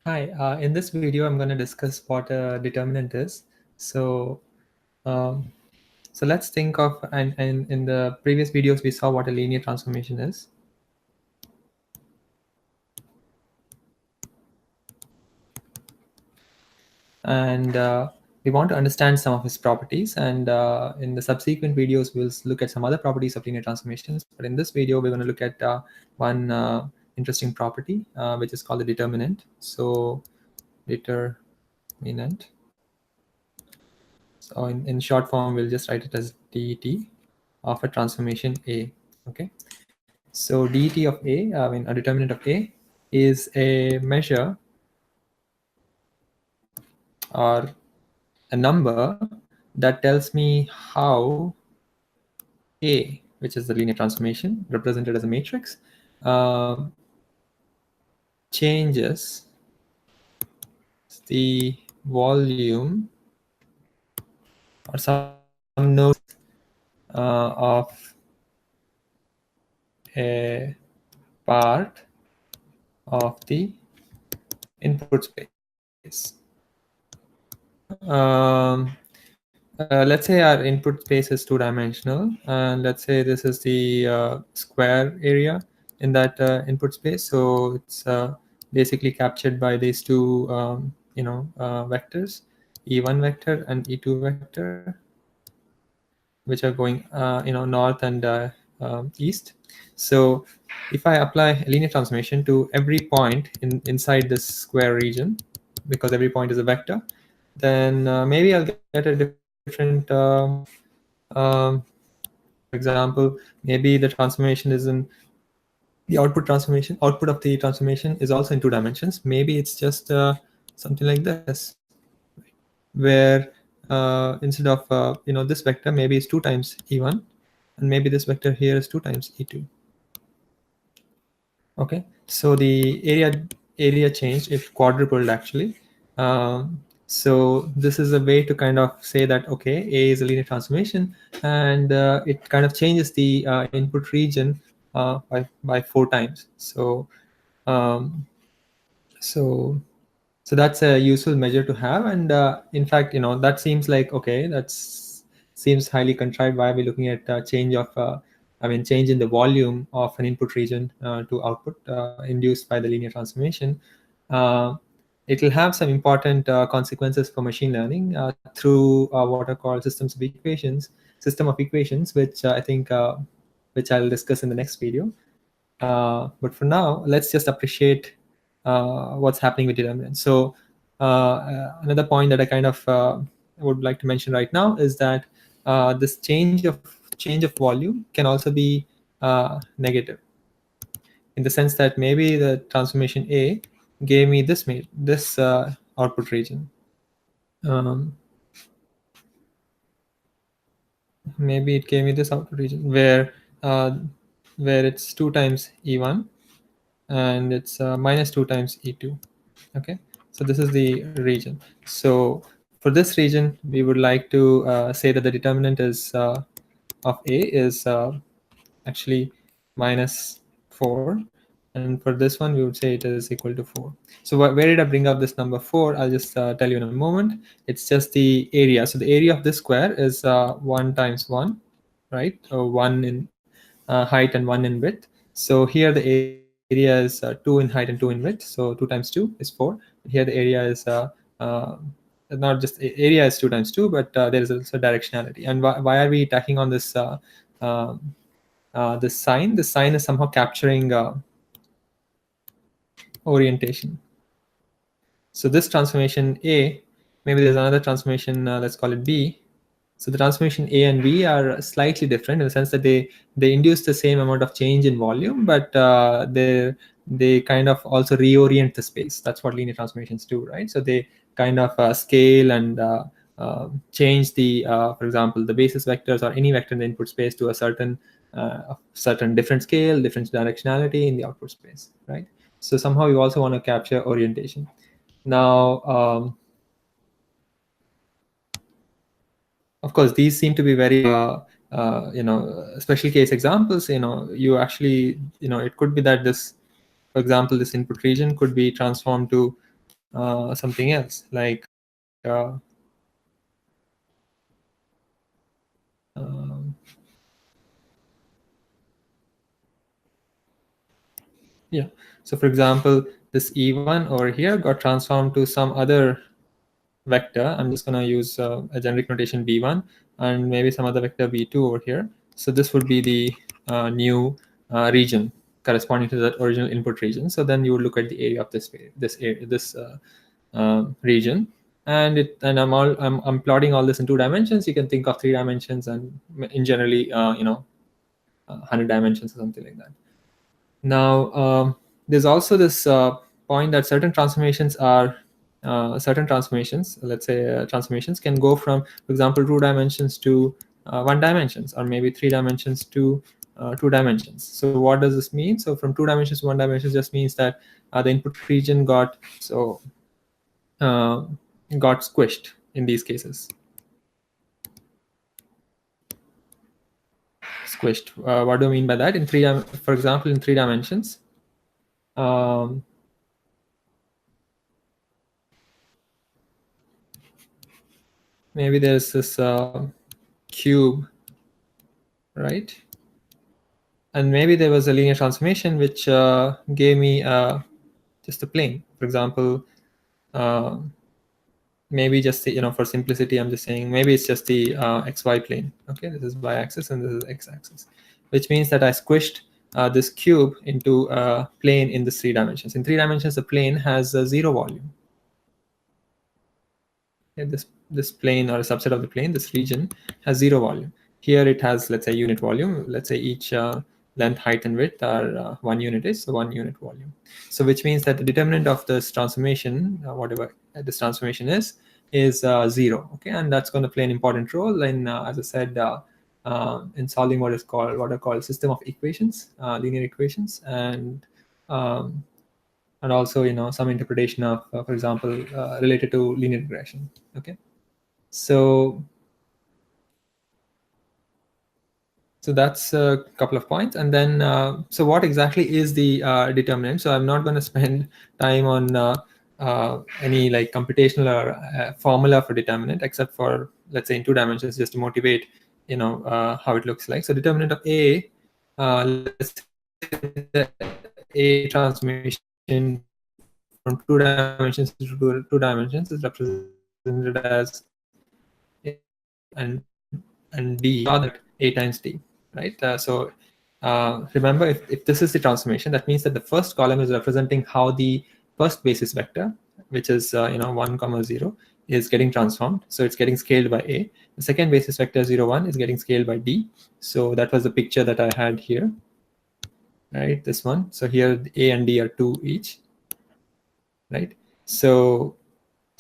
Hi, in this video, I'm going to discuss what a determinant is. So, um, so let's think of, and in the previous videos, we saw what a linear transformation is. And we want to understand some of its properties. And in the subsequent videos, we'll look at some other properties of linear transformations. But in this video, we're going to look at one interesting property, which is called the determinant. So, determinant. So in short form, we'll just write it as det of a transformation A. Okay. So det of A, a determinant of A, is a measure or a number that tells me how A, which is the linear transformation represented as a matrix, changes the volume or some nodes of a part of the input space. Let's say our input space is two-dimensional, and let's say this is the square area in that input space. So it's basically captured by these two, vectors, E1 vector and E2 vector, which are going, north and east. So if I apply a linear transformation to every point inside this square region, because every point is a vector, then maybe I'll get a different, for example, maybe the transformation is in the output of the transformation is also in two dimensions. Maybe it's just something like this, where instead of this vector, maybe it's 2 times e1, and maybe this vector here is 2 times e2. Okay, so the area changed, it quadrupled actually. So this is a way to kind of say that, okay, A is a linear transformation, and it kind of changes the input region by 4 times. Um, so so that's a useful measure to have. And in fact, that seems like, okay, seems highly contrived. Why are we looking at change in the volume of an input region to output induced by the linear transformation? uh, it will have some important consequences for machine learning through what are called system of equations, which I think which I'll discuss in the next video. But for now, let's just appreciate what's happening with determinants. So another point that I kind of would like to mention right now is that this change of volume can also be negative, in the sense that maybe the transformation A gave me this output region. Um, Maybe it gave me this output region uh, where it's 2 times E1 and it's minus 2 times E2. Okay, so this is the region. So for this region, we would like to say that the determinant is of A is actually minus 4, and for this one we would say it is equal to 4. So where did I bring up this number 4? I'll just tell you in a moment. It's just the area. So the area of this square is 1 times 1, right? 1 in height and 1 in width. So here the area is 2 in height and 2 in width. So 2 times 2 is 4. Here the area is uh, not just area is 2 times 2, but there is also directionality. And why are we tacking on this sign? This sign is somehow capturing orientation. So this transformation A, maybe there's another transformation, let's call it B. So the transformation A and B are slightly different in the sense that they induce the same amount of change in volume, but they kind of also reorient the space. That's what linear transformations do, right? So they kind of scale and change the, for example, the basis vectors or any vector in the input space to a certain different scale, different directionality in the output space, right? So somehow you also want to capture orientation. Now, of course, these seem to be very, special case examples. You actually, it could be that this, for example, this input region could be transformed to something else, like um, yeah. So for example, this E1 over here got transformed to some other vector. I'm just going to use a generic notation B1 and maybe some other vector B2 over here. So this would be the new region corresponding to that original input region. So then you would look at the area of this region, and I'm plotting all this in 2 dimensions. You can think of 3 dimensions and in generally 100 dimensions or something like that. Now, there's also this point that certain transformations, let's say transformations, can go from, for example, 2 dimensions to 1 dimensions, or maybe 3 dimensions to 2 dimensions. So what does this mean? So from 2 dimensions to 1 dimension just means that the input region uh, got squished in these cases. Squished. What do I mean by that? For example, in 3 dimensions, um, maybe there's this cube, right? And maybe there was a linear transformation which gave me just a plane. For example, uh, maybe just for simplicity, I'm just saying maybe it's just the xy plane. Okay, this is y-axis and this is x-axis, which means that I squished this cube into a plane in the 3 dimensions. In 3 dimensions, the plane has a zero volume. Okay, this plane, or a subset of the plane, this region, has zero volume. Here it has, let's say, unit volume. Let's say each length, height, and width are 1 unit is, so 1 unit volume. So which means that the determinant of this transformation, whatever this transformation is 0. Okay, and that's going to play an important role in, as I said, in solving what are called system of equations, linear equations, um, and also some interpretation of, for example, related to linear regression. Okay, so that's a couple of points. And then so what exactly is the determinant? So I'm not going to spend time on any like computational or formula for determinant, except for, let's say, in 2 dimensions, just to motivate how it looks like. So determinant of A, let's say the A transformation from 2 dimensions to 2 dimensions is represented as A and D, that A times D, right? So remember, if this is the transformation, that means that the first column is representing how the first basis vector, which is 1, 0, is getting transformed. So it's getting scaled by A. The second basis vector 0, 1 is getting scaled by D. So that was the picture that I had here, right? This one. So here A and D are 2 each, right? So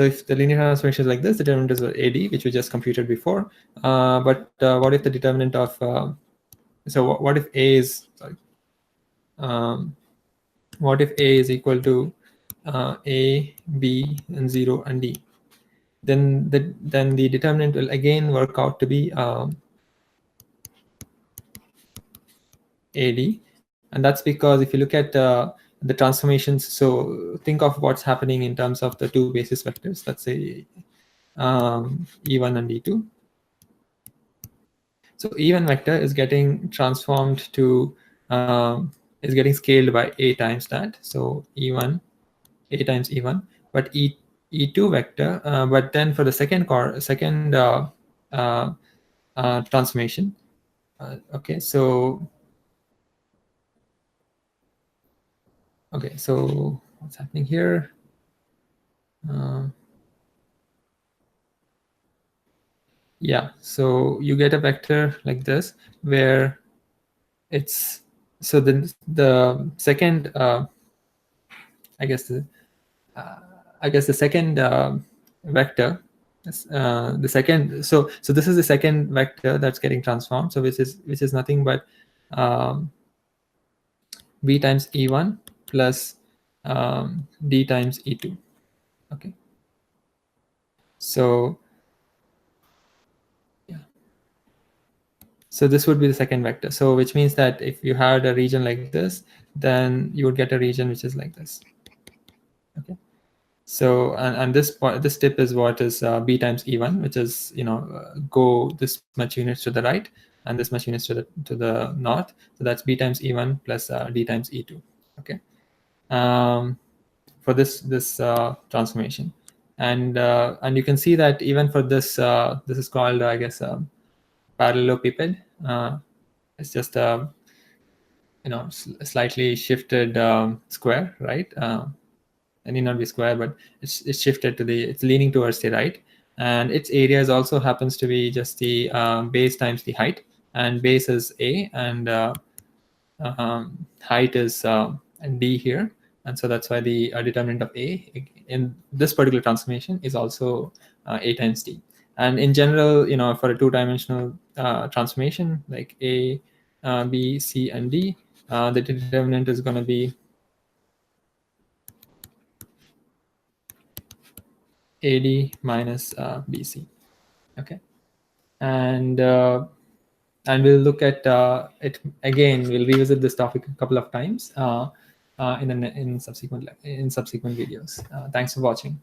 if the linear transformation is like this, the determinant is AD, which we just computed before. But what if the determinant of so what if A is what if A is equal to A, B, and 0 and D? Then the determinant will again work out to be AD, and that's because if you look at the transformations, so think of what's happening in terms of the two basis vectors. Let's say E1 and E2. So E1 vector is getting transformed to is getting scaled by A times that. So E1, A times E1, but E2 vector. But then for the second transformation, okay. So what's happening here? Yeah, so you get a vector like this where it's so the second I guess the second vector the second so this is the second vector that's getting transformed, so which is nothing but b times e1 plus d times e2. Okay, so yeah, so this would be the second vector, so which means that if you had a region like this, then you would get a region which is like this. Okay, So and this tip is what is b times e1, which is go this much units to the right and this much units to the north. So that's b times e1 plus d times e2. Okay, for this transformation, and you can see that even for this is called I guess parallelepiped. It's just a slightly shifted square, right? And need not be square, but it's shifted it's leaning towards the right, and its area also happens to be just the base times the height, and base is a, and height is d here, and so that's why the determinant of a in this particular transformation is also a times d. And in general, for a two-dimensional transformation like a, b, c, and d, the determinant is going to be AD minus BC. Okay, and we'll look at it again. We'll revisit this topic a couple of times in subsequent videos. Thanks for watching.